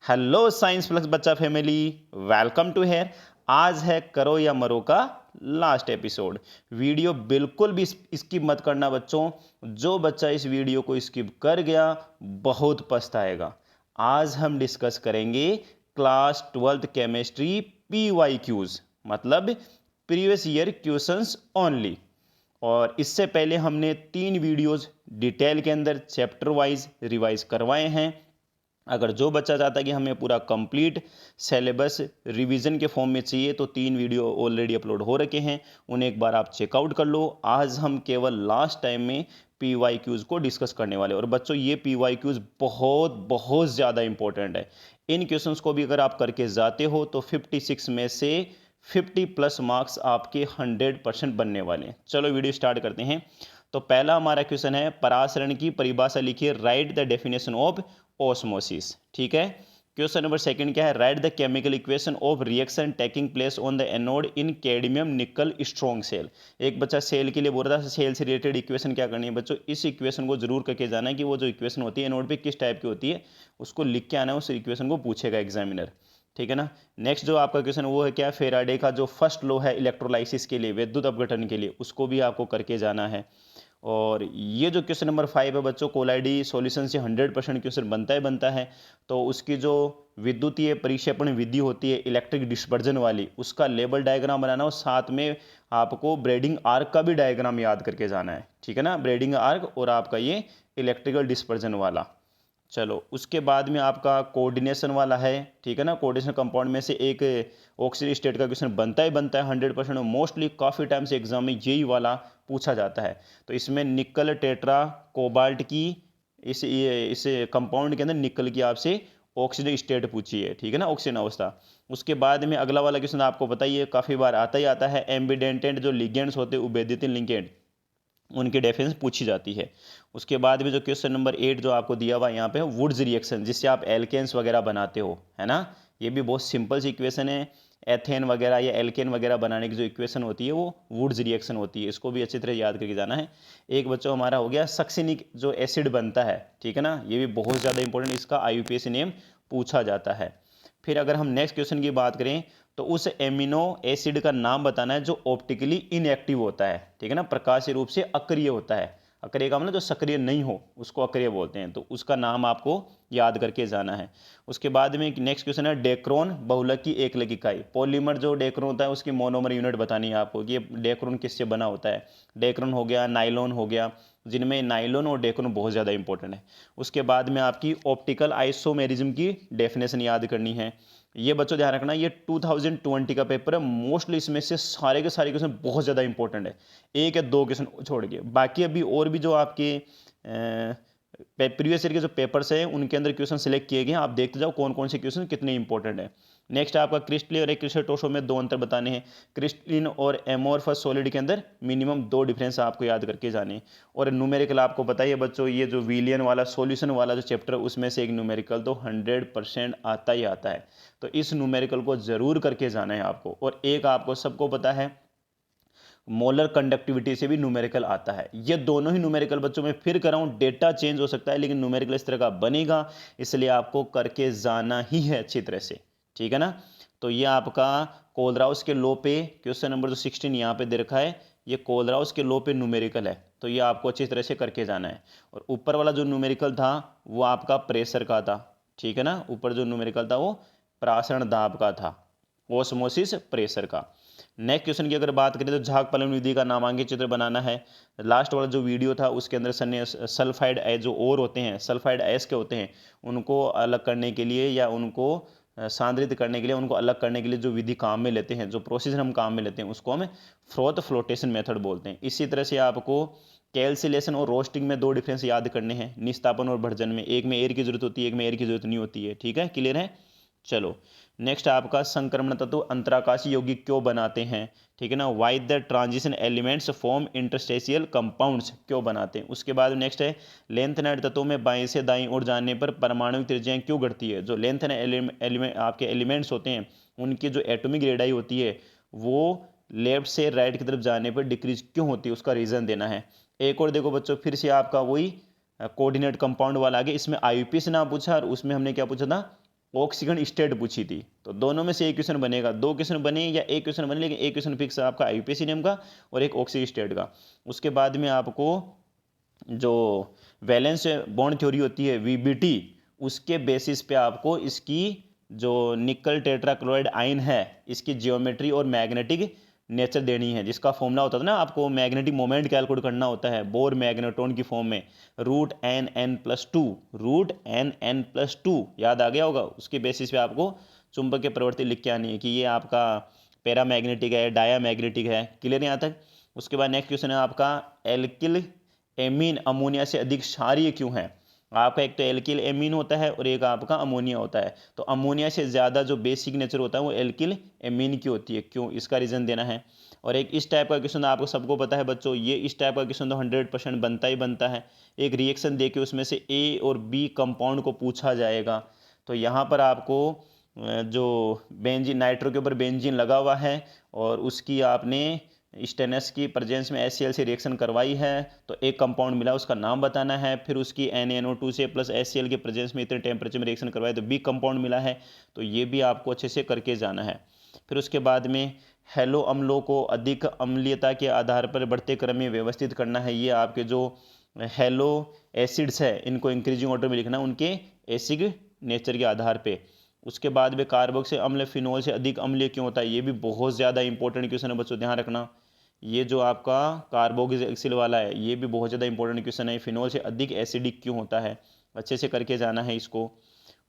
Hello science plus बच्चा family, welcome to hair. आज है करो या मरो का लास्ट एपिसोड। वीडियो बिल्कुल भी स्किप मत करना बच्चों। जो बच्चा इस वीडियो को स्किप कर गया बहुत पछताएगा। आज हम डिस्कस करेंगे क्लास 12th केमिस्ट्री PYQs, मतलब प्रीवियस ईयर क्वेश्चंस ओनली। और इससे पहले हमने 3 वीडियोस डिटेल के अंदर चैप्टर वाइज रिवाइज करवाए हैं। अगर जो बच्चा चाहता है कि हमें पूरा कंप्लीट सिलेबस रिवीजन के फॉर्म में चाहिए तो 3 वीडियो ऑलरेडी अपलोड हो रखे हैं, उन्हें एक बार आप चेकआउट कर लो। आज हम केवल लास्ट टाइम में PYQs को डिस्कस करने वाले। और बच्चों ये PYQs बहुत बहुत ज़्यादा इंपॉर्टेंट है। इन क्वेश्चंस को भी अगर आप करके जाते हो तो 56 में से 50 प्लस मार्क्स आपके 100% बनने वाले हैं। चलो वीडियो स्टार्ट करते हैं। तो पहला हमारा क्वेश्चन है, परासरण की परिभाषा लिखिए, right the definition of osmosis. ठीक है। क्वेश्चन नंबर सेकंड क्या है, write the chemical equation of reaction taking place on the anode in cadmium निकल स्ट्रॉन्ग सेल। एक बच्चा सेल के लिए बोल रहा था, सेल से रिलेटेड इक्वेशन क्या करनी है बच्चों, इस इक्वेशन को जरूर करके जाना है कि वो जो इक्वेशन होती है एनोड पे किस टाइप की होती है, उसको लिख के आना है। उस इक्वेशन को पूछेगा एग्जामिनर। ठीक है ना। नेक्स्ट जो आपका क्वेश्चन वो है क्या, फेराडे का जो फर्स्ट लॉ है इलेक्ट्रोलाइसिस के लिए, विद्युत अपघटन के लिए, उसको भी आपको करके जाना है। और ये जो क्वेश्चन नंबर 5 है बच्चों, कोलाइडी सॉल्यूशन से 100% क्वेश्चन बनता है। तो उसकी जो विद्युतीय परिक्षेपण विधि होती है इलेक्ट्रिक डिस्पर्जन वाली, उसका लेबल डायग्राम बनाना और साथ में आपको ब्रेडिंग आर्क का भी डायग्राम याद करके जाना है। ठीक है ना, ब्रेडिंग आर्क और आपका ये इलेक्ट्रिकल डिस्पर्जन वाला। चलो उसके बाद में आपका कोऑर्डिनेशन वाला है। ठीक है ना, कोऑर्डिनेशन कंपाउंड में से एक ऑक्सीजन स्टेट का क्वेश्चन बनता है 100%। मोस्टली काफ़ी टाइम से एग्जाम में यही वाला पूछा जाता है। तो इसमें निकल टेट्रा कोबाल्ट की इस कंपाउंड के अंदर निकल की आपसे ऑक्सीजन स्टेट पूछी है। ठीक है ना, ऑक्सीजन अवस्था। उसके बाद में अगला वाला क्वेश्चन आपको बताइए, काफ़ी बार आता ही आता है, एम्बिडेंटेंट जो लिगेंड्स होते हैं उभयदित लिगेंड, उनकी डेफिनेशन पूछी जाती है। उसके बाद में जो क्वेश्चन नंबर 8 जो आपको दिया हुआ यहाँ पे है, वुड्स रिएक्शन, जिससे आप एल्केन्स वगैरह बनाते हो, है ना। ये भी बहुत सिंपल सी इक्वेशन है। एथेन वगैरह या एल्केन वगैरह बनाने की जो इक्वेशन होती है वो वुड्स रिएक्शन होती है। इसको भी अच्छी तरह याद करके जाना है। एक बच्चों हमारा हो गया सक्सिनिक जो एसिड बनता है। ठीक है ना, ये भी बहुत ज़्यादा इंपॉर्टेंट, इसका IUPAC नेम पूछा जाता है। फिर अगर हम नेक्स्ट क्वेश्चन की बात करें तो उस एमिनो एसिड का नाम बताना है जो ऑप्टिकली इनएक्टिव होता है। ठीक है ना, प्रकाशीय रूप से अक्रिय होता है। अक्रिय का मतलब जो सक्रिय नहीं हो उसको अक्रिय बोलते हैं। तो उसका नाम आपको याद करके जाना है। उसके बाद में नेक्स्ट क्वेश्चन है, डेक्रोन बहुलक की एकलक इकाई। पॉलीमर जो डेक्रोन होता है उसकी मोनोमर यूनिट बतानी है आपको कि ये डेक्रोन किससे बना होता है। डेक्रोन हो गया, नाइलॉन हो गया, जिनमें नाइलॉन और डेक्रोन बहुत ज़्यादा इंपॉर्टेंट है। उसके बाद में आपकी ऑप्टिकल आइसोमेरिज्म की डेफिनेशन याद करनी है। ये बच्चों ध्यान रखना, ये 2020 का पेपर है। मोस्टली इसमें से सारे के सारे क्वेश्चन बहुत ज़्यादा इंपॉर्टेंट है, एक या दो क्वेश्चन छोड़ के। बाकी अभी और भी जो आपके प्रीवियस ईयर के जो पेपर्स हैं उनके अंदर क्वेश्चन सेलेक्ट किए गए हैं, आप देखते जाओ कौन कौन से क्वेश्चन कितने इंपॉर्टेंट है। नेक्स्ट आपका क्रिस्टलीन और क्रिस्टोसो में 2 अंतर बताने हैं। क्रिस्टलीन और एमोरफस सॉलिड के अंदर मिनिमम 2 डिफरेंस आपको याद करके जाने हैं। और न्यूमेरिकल आपको बताइए बच्चों, ये जो विलियन वाला सॉल्यूशन वाला जो चैप्टर है उसमें से एक न्यूमेरिकल तो 100% आता ही आता है। तो इस न्यूमेरिकल को जरूर करके जाना है आपको। और एक आपको सबको पता है, मोलर कंडक्टिविटी से भी न्यूमेरिकल आता है। ये दोनों ही न्यूमेरिकल बच्चों में फिर कर रहा हूं, डेटा चेंज हो सकता है लेकिन न्यूमेरिकल इस तरह का बनेगा, इसलिए आपको करके जाना ही है अच्छी तरह से। ठीक है ना। तो ये आपका कोलराउस के लो पे क्वेश्चन नंबर जो 16 यहाँ पे दे रखा है, ये कोलराउस के लो पे न्यूमेरिकल है, तो ये आपको अच्छी तरह से करके जाना है। और ऊपर वाला जो न्यूमेरिकल था वो आपका प्रेशर का था। ठीक है ना, ऊपर जो न्यूमेरिकल था वो प्रासरण दाब का था, ओस्मोसिस प्रेशर का। नेक्स्ट क्वेश्चन की अगर बात करें तो झाग फलन विधि का नामांकित चित्र बनाना है। लास्ट वाला जो वीडियो था उसके अंदर सर ने सल्फाइड जो और होते हैं, सल्फाइड एस के होते हैं, उनको अलग करने के लिए या उनको सांद्रित करने के लिए, उनको अलग करने के लिए जो विधि काम में लेते हैं, जो प्रोसीजर हम काम में लेते हैं, उसको हम फ्रोथ फ्लोटेशन मेथड बोलते हैं। इसी तरह से आपको कैल्सिलेशन और रोस्टिंग में 2 डिफरेंस याद करने हैं, निस्तापन और भर्जन में। एक में एयर की जरूरत होती है, एक में एयर की जरूरत नहीं होती है। ठीक है, क्लियर है। चलो नेक्स्ट आपका संक्रमण तत्व अंतराकाशीय यौगिक क्यों बनाते हैं। ठीक है ना, why the transition elements form interstitial compounds क्यों बनाते हैं। उसके बाद नेक्स्ट है, लेंथ नाइट तत्वों में बाएं से दाईं ओर जाने पर परमाणु त्रिज्याएं क्यों घटती है। जो लेंथ एलिमेंट आपके एलिमेंट्स होते हैं उनकी जो एटॉमिक रेडियस होती है वो लेफ्ट से राइट की तरफ जाने पर डिक्रीज क्यों होती है, उसका रीज़न देना है। एक और देखो बच्चों, फिर से आपका वही कोऑर्डिनेट कंपाउंड वाला आगे, इसमें IUPAC से ना पूछा और उसमें हमने क्या पूछा था, ऑक्सीजन स्टेट पूछी थी, तो दोनों में से एक क्वेश्चन बनेगा, दो क्वेश्चन बने या एक क्वेश्चन बने, लेकिन एक क्वेश्चन फिक्स है आपका आईयूपीएसी नेम का और एक ऑक्सीजन स्टेट का। उसके बाद में आपको जो वैलेंस बॉन्ड थ्योरी होती है वीबीटी, उसके बेसिस पे आपको इसकी जो निकल टेट्राक्लोराइड आयन है इसकी जियोमेट्री और मैग्नेटिक नेचर देनी है, जिसका फॉर्मूला होता था ना, आपको मैग्नेटिक मोमेंट कैलकुलेट करना होता है बोर मैग्नेट्रॉन की फॉर्म में, √n n+2, √n n+2 याद आ गया होगा। उसके बेसिस पे आपको चुंबकीय प्रवृत्ति लिख के आनी है कि ये आपका पैरामैग्नेटिक है, डायामैग्नेटिक है। क्लियर यहाँ तक। उसके बाद नेक्स्ट क्वेश्चन है आपका एल्किल एमीन अमोनिया से अधिक क्षारीय क्यों है। आपका एक तो एल्किल एमीन होता है और एक आपका अमोनिया होता है, तो अमोनिया से ज़्यादा जो बेसिक नेचर होता है वो एल्किल एमीन की होती है, क्यों, इसका रीज़न देना है। और एक इस टाइप का क्वेश्चन आपको सबको पता है बच्चों, ये इस टाइप का क्वेश्चन तो 100% बनता ही बनता है। एक रिएक्शन दे के उसमें से ए और बी कंपाउंड को पूछा जाएगा, तो यहाँ पर आपको जो बेंजीन, नाइट्रो के ऊपर बेंजीन लगा हुआ है और उसकी आपने स्टेनस की प्रेजेंस में HCl से रिएक्शन करवाई है, तो एक कंपाउंड मिला उसका नाम बताना है, फिर उसकी NaNO2 से प्लस HCl के प्रेजेंस में इतने टेम्परेचर में रिएक्शन करवाई तो बी कंपाउंड मिला है, तो ये भी आपको अच्छे से करके जाना है। फिर उसके बाद में हेलो अम्लों को अधिक अम्लीयता के आधार पर बढ़ते क्रम में व्यवस्थित करना है। ये आपके जो हेलो एसिड्स है इनको इंक्रीजिंग ऑर्डर में लिखना उनके एसिड नेचर के आधार पे। उसके बाद में कार्बोक्सिल अम्ल फिनोल से अधिक अम्लीय क्यों होता है, ये भी बहुत ज़्यादा इंपॉर्टेंट क्वेश्चन है बच्चों, ध्यान रखना। ये जो आपका कार्बोक्सिल वाला है ये भी बहुत ज़्यादा इंपॉर्टेंट क्वेश्चन है, फिनोल से अधिक एसिडिक क्यों होता है, अच्छे से करके जाना है इसको।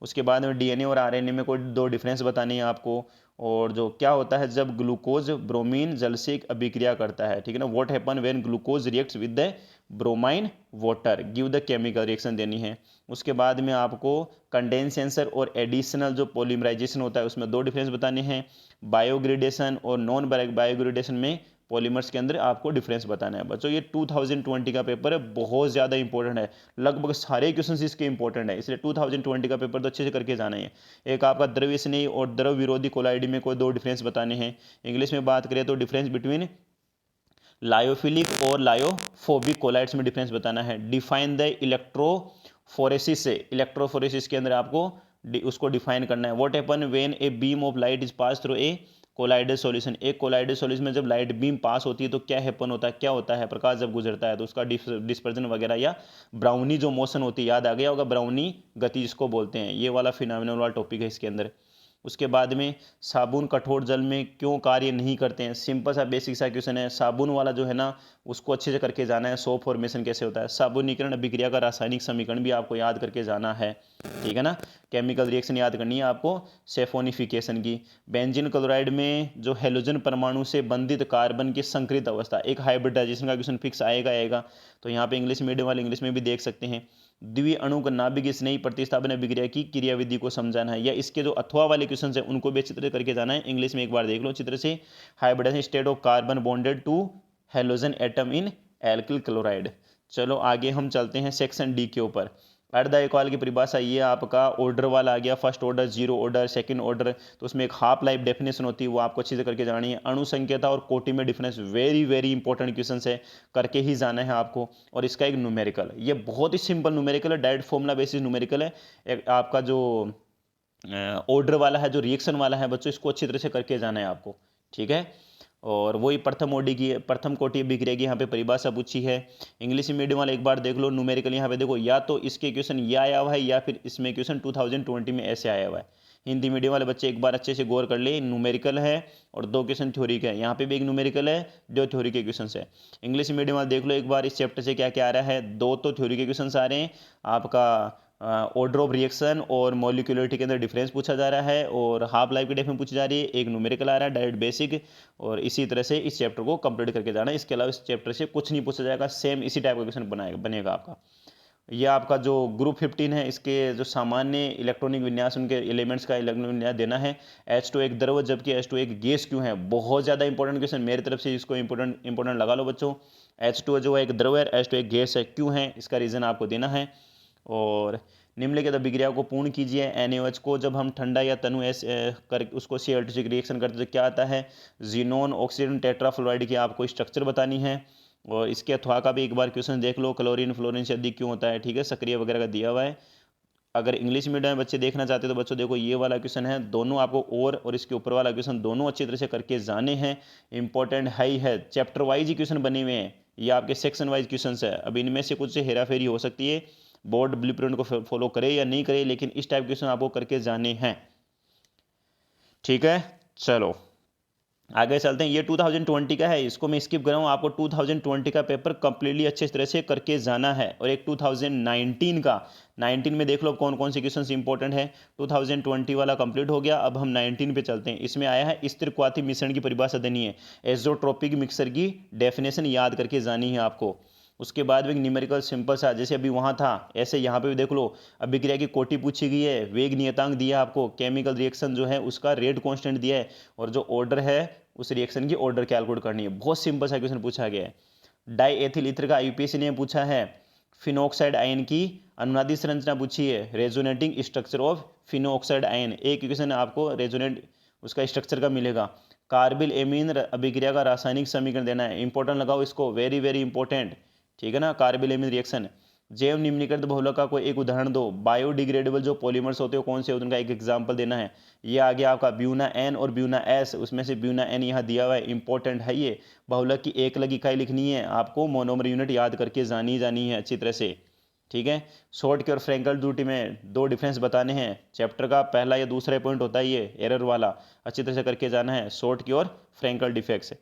उसके बाद में डीएनए और आरएनए में कोई दो डिफरेंस बतानी है आपको, और जो क्या होता है जब ग्लूकोज ब्रोमीन जल से अभिक्रिया करता है, ठीक है ना, what happen when glucose reacts with the bromine water, give the chemical reaction देनी है। उसके बाद में आपको कंडेंसेंसर और एडिशनल जो पॉलीमराइजेशन होता है उसमें दो डिफरेंस बताने हैं, बायोग्रेडेशन और नॉन बायोग्रेडेशन में पॉलीमर्स के अंदर आपको डिफरेंस बताना है बच्चों। ये 2020 का पेपर है, बहुत ज़्यादा इंपॉर्टेंट है, लगभग सारे क्वेश्चन इसके इंपॉर्टेंट है, इसलिए 2020 का पेपर तो अच्छे से करके जाना है। एक आपका द्रव्य स्नेही और द्रव विरोधी कोलाइड में कोई दो डिफरेंस बताने हैं। इंग्लिश में बात करें तो डिफरेंस बिटवीन लायोफिलिक और लायोफोबिक कोलाइड्स में डिफरेंस बताना है। डिफाइन द इलेक्ट्रोफोरेसिस से, इलेक्ट्रोफोरेसिस के अंदर आपको उसको डिफाइन करना है। What happen when a beam of light is pass through a colloidal solution, एक कोलाइडल सॉल्यूशन में जब लाइट बीम पास होती है तो क्या हैपन होता है, क्या होता है, प्रकाश जब गुजरता है तो उसका डिस्पर्जन वगैरह या ब्राउनी जो मोशन होती है, याद आ गया होगा, ब्राउनी गति जिसको बोलते हैं, ये वाला फिनोमिनल वाला टॉपिक है इसके अंदर। उसके बाद में साबुन कठोर जल में क्यों कार्य नहीं करते हैं, सिंपल सा बेसिक सा क्वेश्चन है, साबुन वाला जो है ना उसको अच्छे से करके जाना है। सोप फॉर्मेशन कैसे होता है, साबुनीकरण अभिक्रिया का रासायनिक समीकरण भी आपको याद करके जाना है, ठीक है ना। केमिकल रिएक्शन याद करनी है आपको सेफोनिफिकेशन की। बेंजीन क्लोराइड में जो हेलोजन परमाणु से बंधित कार्बन की संकरित अवस्था, एक हाइब्रिडाइजेशन का क्वेश्चन फिक्स आएगा, तो यहाँ पे इंग्लिश मीडियम वाले इंग्लिश में भी देख सकते हैं। द्वि अणु का नाभिक स्नेही प्रतिस्थापन अभिक्रिया की क्रियाविधि को समझाना है, या इसके जो अथवा वाले क्वेश्चन है उनको भी अच्छी तरह करके जाना है। इंग्लिश में एक बार देख लो अच्छी तरह से, hybridisation state of carbon bonded to halogen atom in alkyl chloride. चलो आगे हम चलते हैं सेक्शन डी के ऊपर। अर्ध अल्कोहल की परिभाषा, ये आपका ऑर्डर वाला आ गया, first order, zero order, second order, तो उसमें एक हाफ लाइफ डेफिनेशन होती है वो आपको अच्छे से करके जानी है। अणु संख्यता और कोटि में difference, very very important question है, करके ही जाना है आपको। और इसका एक न्यूमेरिकल, ये बहुत ही सिंपल न्यूमेरिकल है, डायरेक्ट फॉर्मूला बेसिस न्यूमेरिकल है। एक आपका जो ऑर्डर वाला है, जो रिएक्शन वाला है बच्चों, इसको अच्छी तरह से करके जाना है आपको, ठीक है। और वही प्रथम ओडी की, प्रथम कोटि अभिक्रिया की यहाँ पे परिभाषा पूछी है। इंग्लिश मीडियम वाले एक बार देख लो न्यूमेरिकल, यहाँ पे देखो या तो इसके क्वेश्चन ये आया हुआ है या फिर इसमें क्वेश्चन 2020 में ऐसे आया हुआ है। हिंदी मीडियम वाले बच्चे एक बार अच्छे से गौर कर ले, न्यूमेरिकल है और दो क्वेश्चन थ्योरी के हैं, यहाँ पे भी एक न्यूमेरिकल है, दो थ्योरी के क्वेश्चन है। इंग्लिश मीडियम वाले देख लो एक बार इस चैप्टर से क्या क्या आ रहा है, दो तो थ्योरी के क्वेश्चन आ रहे हैं, आपका ऑर्डर ऑफ रिएक्शन और मॉलिक्यूलरिटी के अंदर डिफरेंस पूछा जा रहा है, और हाफ लाइफ की डेफिनेशन पूछी जा रही है, एक न्यूमेरिकल आ रहा है डायरेक्ट बेसिक, और इसी तरह से इस चैप्टर को कंप्लीट करके जाना है। इसके अलावा इस चैप्टर से कुछ नहीं पूछा जाएगा, सेम इसी टाइप का क्वेश्चन बनेगा आपका। ये आपका जो ग्रुप 15 है, इसके जो सामान्य इलेक्ट्रॉनिक विन्यास, उनके एलिमेंट्स का इलेक्ट्रॉनिक विन्यास देना है। H2 एक द्रव जबकि H2 एक गैस क्यों है, बहुत ज़्यादा इंपॉर्टेंट क्वेश्चन, मेरी तरफ से इसको इंपॉर्टेंट लगा लो बच्चों। H2 जो है एक द्रव है, H2 एक गैस है, क्यों है, इसका रीज़न आपको देना है। और निम्नलिखित अभिक्रिया को पूर्ण कीजिए। NaOH को जब हम ठंडा या तनु कर उसको Cl2 से रिएक्शन करते तो क्या आता है, जीनोन ऑक्सीजन टेट्राफ्लोराइड की आपको स्ट्रक्चर बतानी है। और इसके अथवा का भी एक बार क्वेश्चन देख लो, क्लोरीन फ्लोरीन से अधिक क्यों होता है, ठीक है, सक्रिय वगैरह का दिया हुआ है। अगर इंग्लिश मीडियम में बच्चे देखना चाहते हैं तो बच्चों देखो ये वाला क्वेश्चन है, दोनों आपको और इसके ऊपर वाला क्वेश्चन दोनों अच्छी तरह से करके जाने हैं। इंपॉर्टेंट ही है, चैप्टर वाइज ही क्वेश्चन बने हुए हैं, ये आपके सेक्शन वाइज क्वेश्चन है। अब इनमें से कुछ से हेरा फेरी हो सकती है, बोर्ड ब्लूप्रिंट को फॉलो करे या नहीं करे, लेकिन इस टाइप क्वेश्चन आपको करके जाने हैं। ठीक है, चलो आगे चलते हैं। ये 2020 का है, इसको मैं स्किप कर रहा हूँ। आपको 2020 का पेपर कंप्लीटली अच्छे तरह से करके जाना है। और एक 2019 का, 19 में देख लो कौन कौन से क्वेश्चन इंपॉर्टेंट है। 2020 वाला कंप्लीट हो गया, अब हम 19 पे चलते हैं। इसमें आया है स्थिरक्वाती मिश्रण की परिभाषा देनी है, एज़ोट्रोपिक मिक्सर की डेफिनेशन याद करके जानी है आपको। उसके बाद भी न्यूमेरिकल सिंपल सा, जैसे अभी वहाँ था ऐसे यहाँ पे भी देख लो। अभिक्रिया की कोटि पूछी गई है, वेग नियतांक दिया आपको, केमिकल रिएक्शन जो है उसका रेट कांस्टेंट दिया है, और जो ऑर्डर है उस रिएक्शन की ऑर्डर कैलकुलेट करनी है। बहुत सिंपल सा क्वेश्चन पूछा गया है। डाई एथिल ईथर का यूपीएससी ने पूछा है। फिनोक्साइड आयन की अनुनादी संरचना पूछी है, resonating structure of phenoxide ion, एक क्वेश्चन आपको रेजोनेट उसका स्ट्रक्चर का मिलेगा। कार्बिल एमीन अभिक्रिया का रासायनिक समीकरण देना है, इंपॉर्टेंट लगाओ इसको, वेरी वेरी इंपॉर्टेंट। ठीक है ना, कार्बिल एमीन रिएक्शन। जैव निम्नीकृत बहुलक का कोई एक उदाहरण दो, बायोडिग्रेडेबल जो पॉलीमर्स होते हैं कौन से होते हैं उनका एक एग्जांपल देना है। ये आ गया आपका ब्यूना एन और ब्यूना एस, उसमें से ब्यूना एन यहाँ दिया हुआ है, इंपॉर्टेंट है ये। बहुलक की एक लगी इकाई लिखनी है आपको, मोनोमर यूनिट याद करके जानी है अच्छी तरह से। ठीक है, शॉर्ट की और फ्रैंकल त्रुटि में दो डिफरेंस बताने हैं। चैप्टर का पहला या दूसरा पॉइंट होता है ये एरर वाला, अच्छी तरह से करके जाना है, शॉर्ट की और फ्रैंकल डिफेक्ट्स।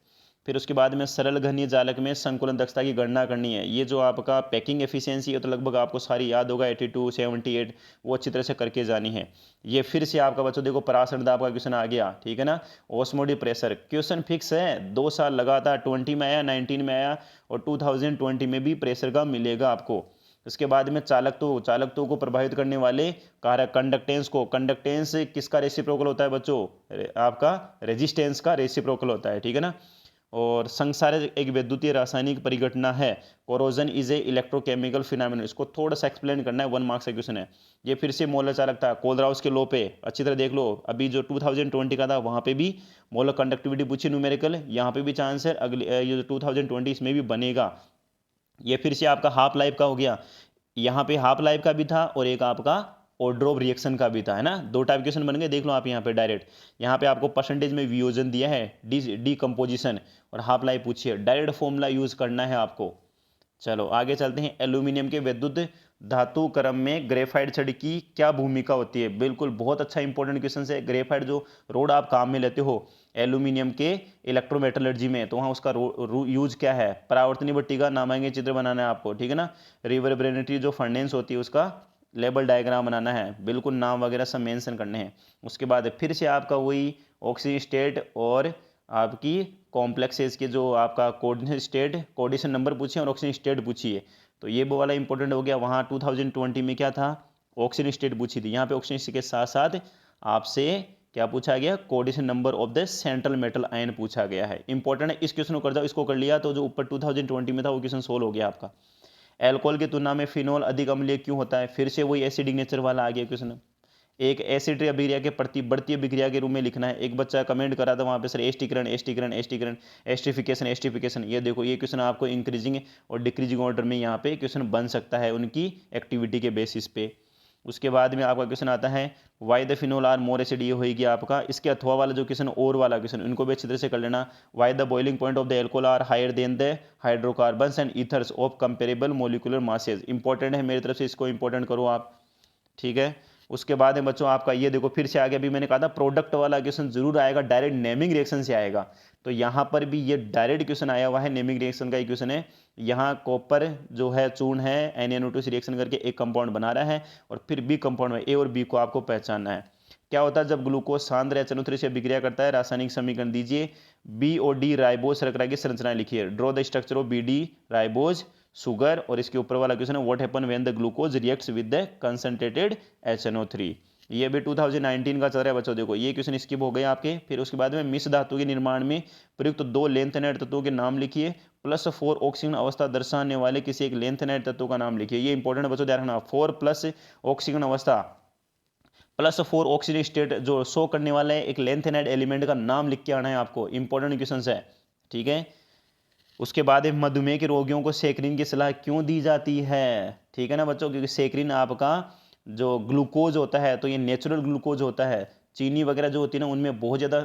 फिर उसके बाद में सरल घनीय जालक में संकुलन दक्षता की गणना करनी है। ये जो आपका पैकिंग एफिशिएंसी है तो लगभग आपको सारी याद होगा, 82 78, वो अच्छी तरह से करके जानी है। ये फिर से आपका बच्चों देखो पराशर दाब का क्वेश्चन आ गया। ठीक है ना, ऑस्मोटिक प्रेशर क्वेश्चन फिक्स है, 2 साल लगातार 20 में आया, 19 में आया, और 2020 में भी प्रेशर का मिलेगा आपको। इसके बाद में चालकत्व को प्रभावित करने वाले कारक, कंडक्टेंस किसका रेसिप्रोकल होता है बच्चों, आपका रेजिस्टेंस का रेसिप्रोकल होता है। ठीक है ना, और संसारित एक विद्युतीय रासायनिक परिघटना है। Corrosion is a electrochemical phenomenon, इसको थोड़ा सा एक्सप्लेन करना है, 1 मार्क्स का क्वेश्चन है। ये फिर से मोलर चालक था, कोलराउस के लो पे अच्छी तरह देख लो। अभी जो 2020 का था वहाँ पे भी मोलर कंडक्टिविटी पूछी न्यूमेरिकल, यहाँ पे भी चांस है, अगले ये 2020 इसमें भी बनेगा। ये फिर से आपका हाफ लाइफ का हो गया, यहाँ पे हाफ लाइफ का भी था और एक आपका ऑर्डर ऑफ रिएक्शन का भी था, है ना। 2 टाइप क्वेश्चन बन गए, देख लो आप यहाँ पे डायरेक्ट। यहाँ पे आपको परसेंटेज में वियोजन दिया है, डी कंपोजिशन, और हाफ लाइफ पूछिए, डायरेक्ट फॉर्मूला यूज करना है आपको। चलो आगे चलते हैं। एल्यूमिनियम के विद्युत धातु क्रम में ग्रेफाइट छड़ की क्या भूमिका होती है। बिल्कुल बहुत अच्छा इंपॉर्टेंट क्वेश्चन है। ग्रेफाइट जो रोड आप काम में लेते हो एल्यूमिनियम के इलेक्ट्रोमेटलर्जी में, तो वहाँ उसका यूज क्या है, परावर्तनीय भट्टी का नामांकित चित्र बनाना है आपको। ठीक है ना, रिवर्बरेटरी जो फर्नेस होती है उसका लेबल डायग्राम बनाना है, बिल्कुल नाम वगैरह सब मेंशन करने हैं। उसके बाद फिर से आपका वही ऑक्सीजन स्टेट और आपकी कॉम्प्लेक्सेस के जो आपका कोऑर्डिनेशन स्टेट, कोऑर्डिनेशन नंबर पूछिए और ऑक्सीजन स्टेट पूछिए, तो ये वो वाला इंपॉर्टेंट हो गया। वहाँ 2020 में क्या था, ऑक्सीजन स्टेट पूछी थी, यहाँ पे ऑक्सीजन के साथ साथ आपसे क्या पूछा गया, coordination number of the central metal ion पूछा गया है। इंपॉर्टेंट है, इस क्वेश्चन को कर जाओ, इसको कर लिया तो जो ऊपर 2020 में था वो क्वेश्चन सोल्व हो गया आपका। एल्कोहल की तुलना में फिनोल अधिक अम्लीय क्यों होता है, फिर से वही एसिडिक नेचर वाला आ गया क्वेश्चन। एक एसिड अभिक्रिया के प्रति बढ़ती अभिक्रिया के रूप में लिखना है। एक बच्चा कमेंट करा था वहाँ पे, सर एस्टिकरण एस्टिफिकेशन एस्टिफिकेशन, ये देखो ये क्वेश्चन आपको इंक्रीजिंग और डिक्रीजिंग ऑर्डर में यहाँ पे क्वेश्चन बन सकता है उनकी एक्टिविटी के बेसिस पे। उसके बाद में आपका क्वेश्चन आता है why the phenol are more acid, ये होगी आपका। इसके अथवा वाला जो क्वेश्चन और वाला क्वेश्चन, इनको भी अच्छी तरह से कर लेना। Why the boiling point of the alcohol are higher than the hydrocarbons and ethers of comparable molecular masses, important है मेरी तरफ से, इसको इंपॉर्टेंट करो आप। ठीक है, उसके बाद में बच्चों आपका ये देखो फिर से आगे, अभी मैंने कहा था प्रोडक्ट वाला क्वेश्चन जरूर आएगा, डायरेक्ट नेमिंग रिएक्शन से आएगा, तो यहाँ पर भी ये डायरेक्ट क्वेश्चन आया हुआ है, नेमिंग रिएक्शन का ही क्वेश्चन है। यहाँ कॉपर जो है चूर्ण है NaNO2 से रिएक्शन करके एक कंपाउंड बना रहा है, और फिर बी कंपाउंड में ए और बी को आपको पहचानना है। क्या होता है जब ग्लूकोज सांद्र HNO3 से विक्रिया करता है, रासायनिक समीकरण दीजिए। बी और डी राइबोज शर्करा की संरचना लिखिए, draw the structure of BD ribose sugar, और इसके ऊपर वाला क्वेश्चन है what happen when the glucose reacts with the concentrated HNO3। ये भी 2019 का चल रहा है बच्चों, देखो ये क्वेश्चन स्किप हो गए आपके। फिर उसके बाद में मिश्र धातु के निर्माण में प्रयुक्त 2 लेंथेनाइड तत्वों के नाम लिखिए, +4 ऑक्सीजन अवस्था दर्शाने वाले किसी एक लेंथेनाइड तत्व का नाम लिखिए। ये इंपॉर्टेंट बच्चों ध्यान रखना, 4+ ऑक्सीजन अवस्था +4 ऑक्सीजन स्टेट जो शो करने वाला है एक लेंथेनाइड एलिमेंट का नाम लिख के आना है आपको, इंपॉर्टेंट क्वेश्चन है। ठीक है, उसके बाद मधुमेह के रोगियों को सेक्रिन की सलाह क्यों दी जाती है। ठीक है ना बच्चों, क्योंकि सेक्रिन आपका जो ग्लूकोज होता है तो ये नेचुरल ग्लूकोज होता है। चीनी वगैरह जो होती है ना उनमें बहुत ज़्यादा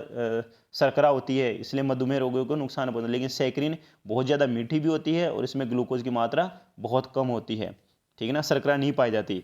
शर्करा होती है, इसलिए मधुमेह रोगियों को नुकसान पहुंचता है। लेकिन सैकरीन बहुत ज़्यादा मीठी भी होती है और इसमें ग्लूकोज की मात्रा बहुत कम होती है, ठीक है ना, शर्करा नहीं पाई जाती।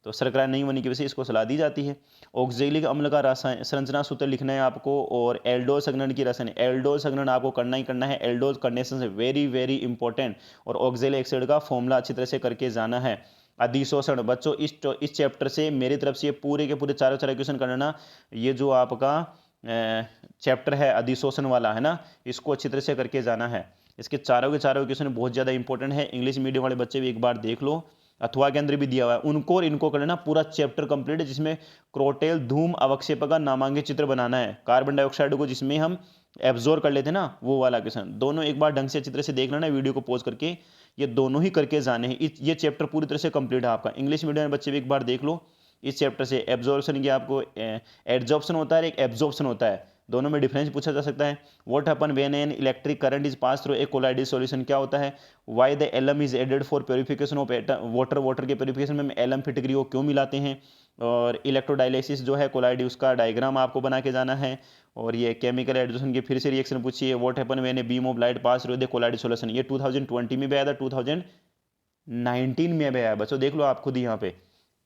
तो शर्करा नहीं होने की वजह से इसको सलाह दी जाती है। ऑक्जेलिक अम्ल का रासायन संरचना सूत्र लिखना है आपको, और एल्डोल संघनन की रसायन, एल्डोल संघनन आपको करना ही करना है। एल्डोल कंडेंसेशन से वेरी वेरी इंपॉर्टेंट, और ऑक्जेलिक एसिड का फॉर्मूला अच्छी तरह से करके जाना है। अधिशोषण बच्चों इस चैप्टर से मेरी तरफ से पूरे के पूरे चारों क्वेश्चन करना। ये जो आपका चैप्टर है अधिशोषण वाला है ना, इसको अच्छी तरह से करके जाना है। इसके चारों के चारों क्वेश्चन बहुत ज़्यादा इंपॉर्टेंट है। इंग्लिश मीडियम वाले बच्चे भी एक बार देख लो, अथवा के अंदर भी दिया हुआ है उनको, और इनको कर लेना पूरा चैप्टर कंप्लीट है, जिसमें क्रोटेल धूम अवक्षेप का नामांकित चित्र बनाना है। कार्बन डाइऑक्साइड को जिसमें हम एब्जॉर्ब कर लेते हैं ना, वो वाला क्वेश्चन। दोनों एक बार ढंग से चित्र से देख लेना, वीडियो को पॉज करके, ये दोनों ही करके जाने हैं। ये चैप्टर पूरी तरह से कंप्लीट है आपका। इंग्लिश मीडियम बच्चे भी एक बार देख लो इस चैप्टर से। एब्जॉर्प्शन की आपको एड्जॉर्प्शन होता है, एक एब्जॉर्प्शन होता है, दोनों में डिफरेंस पूछा जा सकता है। What happen when an electric current is pass through a colloidal solution, क्या होता है। Why the alum is added for purification of water, water के प्योरिफिकेशन में एलम फिटकरी को क्यों मिलाते हैं। और इलेक्ट्रोडायलिसिस जो है कोलाइड, उसका डायग्राम आपको बना के जाना है। और ये केमिकल एडिशन की फिर से रिएक्शन पूछिए। What happen when a beam of light pass through the colloidal solution, ये 2020 में भी आया था, 2019 में भी आया। बच्चों देख लो आप खुद यहाँ पे,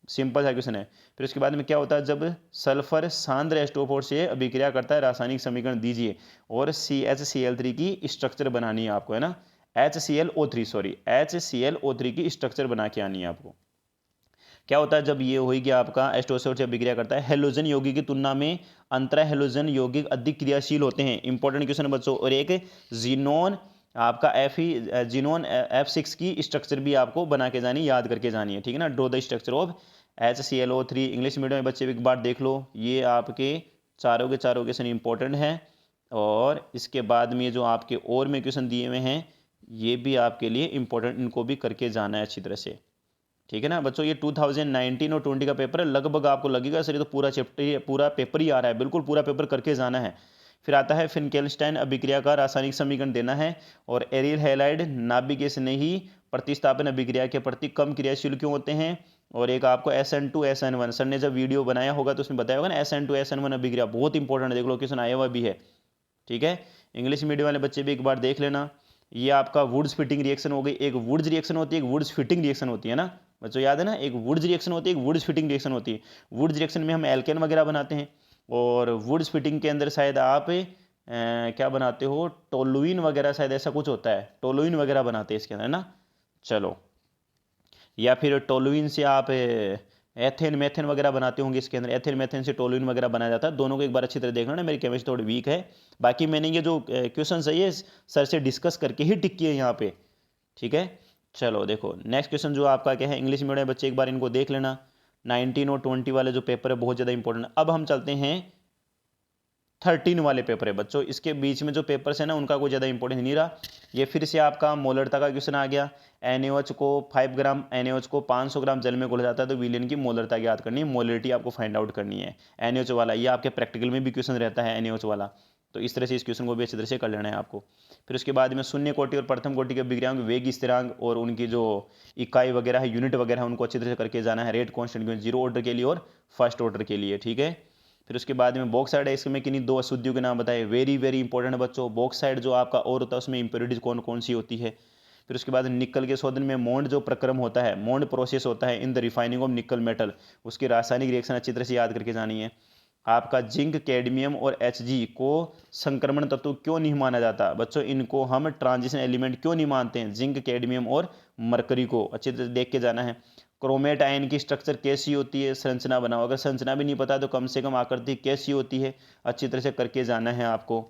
सिंपल सा क्वेश्चन है। फिर उसके बाद में क्या होता है, जब सल्फर सांद्र एस्टोफोर से अभिक्रिया करता है, रासायनिक समीकरण दीजिए। और CHCl3 की स्ट्रक्चर बनानी है आपको, है ना, HClO3 सॉरी HClO3 की स्ट्रक्चर बना के आनी है आपको। क्या होता है जब ये हो गया आपका एस्टोफोर से अभिक्रिया करता है, हेलोजन यौगिक की तुलना में अंतरा हेलोजन यौगिक अधिक क्रियाशील होते हैं। इंपॉर्टेंट क्वेश्चन है बच्चों। और एक जीनोन आपका जीनोन F6 की स्ट्रक्चर भी आपको बना के जानी, याद करके जानी है, ठीक है ना। Draw the structure of HClO3। English medium में बच्चे एक बार देख लो, ये आपके चारों के चारों क्वेश्चन इंपॉर्टेंट हैं। और इसके बाद में जो आपके और में क्वेश्चन दिए हुए हैं, ये भी आपके लिए इंपॉर्टेंट, इनको भी करके जाना है अच्छी तरह से, ठीक है ना बच्चों। ये 2019 और 20 का पेपर है, लगभग आपको लगेगा सर ये तो पूरा चैप्टर, पूरा पेपर ही आ रहा है, बिल्कुल पूरा पेपर करके जाना है। फिर आता है फिनकेलस्टाइन अभिक्रिया का रासायनिक समीकरण देना है। और एरिल हैलाइड नाभिक स्नेही प्रतिस्थापन अभिक्रिया के प्रति कम क्रियाशील क्यों होते हैं। और एक आपको SN2SN1, सर ने जब वीडियो बनाया होगा तो उसमें बताया होगा ना, SN2SN1 अभिक्रिया बहुत इंपॉर्टेंट है, देख लो क्वेश्चन आया हुआ भी है, ठीक है। इंग्लिश मीडियम वाले बच्चे भी एक बार देख लेना। ये आपका वुड्स फिटिंग रिएक्शन हो गई, एक वुड्स रिएक्शन होती है, एक वुड्स फिटिंग रिएक्शन होती है ना बच्चों, याद है ना, एक वुड्स रिएक्शन होती है, एक वुड्स फिटिंग रिएक्शन होती है। वुड्स रिएक्शन में हम एल्केन वगैरह बनाते हैं, और वुड्स फिटिंग के अंदर शायद आप क्या बनाते हो, टोलुइन वगैरह, शायद ऐसा कुछ होता है, टोलुइन वगैरह बनाते हैं इसके अंदर ना, चलो। या फिर टोलुइन से आप एथेन मेथेन वगैरह बनाते होंगे इसके अंदर, एथेन मेथेन से टोलुइन वगैरह बनाया जाता है। दोनों को एक बार अच्छी तरह देखना ना, मेरी केमिस्ट्री थोड़ी वीक है। बाकी मैंने ये जो क्वेश्चन है ये सर से डिस्कस करके ही टिक किए यहाँ पे, ठीक है। चलो देखो नेक्स्ट क्वेश्चन जो आपका क्या है, इंग्लिश मीडियम बच्चे एक बार इनको देख लेना। 19 और 20 वाले जो पेपर है बहुत ज़्यादा इंपॉर्टेंट। अब हम चलते हैं 13 वाले पेपर है बच्चों। इसके बीच में जो पेपर्स है ना उनका कोई ज़्यादा इंपॉर्टेंस नहीं रहा। ये फिर से आपका मोलरता का क्वेश्चन आ गया। NaOH को 5 ग्राम NaOH को 500 ग्राम जल में घोला जाता है तो विलेन की मोलरता याद करनी है, मोलरिटी आपको फाइंड आउट करनी है। NaOH वाला ये आपके प्रैक्टिकल में भी क्वेश्चन रहता है NaOH वाला, तो इस तरह से इस क्वेश्चन को भी अच्छी तरह से कर लेना है आपको। फिर उसके बाद में शून्य कोटि और प्रथम कोटि के अभिक्रियाओं के वेग स्थिरांक और उनकी जो इकाई वगैरह है, यूनिट वगैरह है, उनको अच्छी तरह से करके जाना है। रेट कॉन्स्टेंट जीरो ऑर्डर के लिए और फर्स्ट ऑर्डर के लिए, ठीक है। फिर उसके बाद में बॉक्साइड है, इसमें किन्हीं दो अशुद्धियों के नाम बताए, वेरी वेरी इंपॉर्टेंट है बच्चों। बॉक्साइड जो आपका और होता है उसमें इंप्योरिटीज कौन कौन सी होती है। फिर उसके बाद निकल के शोधन में मोन्ड जो प्रक्रम होता है, मोन्ड प्रोसेस होता है in the refining of nickel metal, उसकी रासायनिक रिएक्शन अच्छी तरह से याद करके जानी है। आपका जिंक कैडमियम और Hg को संक्रमण तत्व क्यों नहीं माना जाता बच्चों, इनको हम ट्रांजिशन एलिमेंट क्यों नहीं मानते हैं, जिंक कैडमियम और मरकरी को अच्छी तरह देख के जाना है। क्रोमेट आयन की स्ट्रक्चर कैसी होती है, संरचना बनाओ, अगर संरचना भी नहीं पता तो कम से कम आकृति कैसी होती है अच्छी तरह से करके जाना है आपको।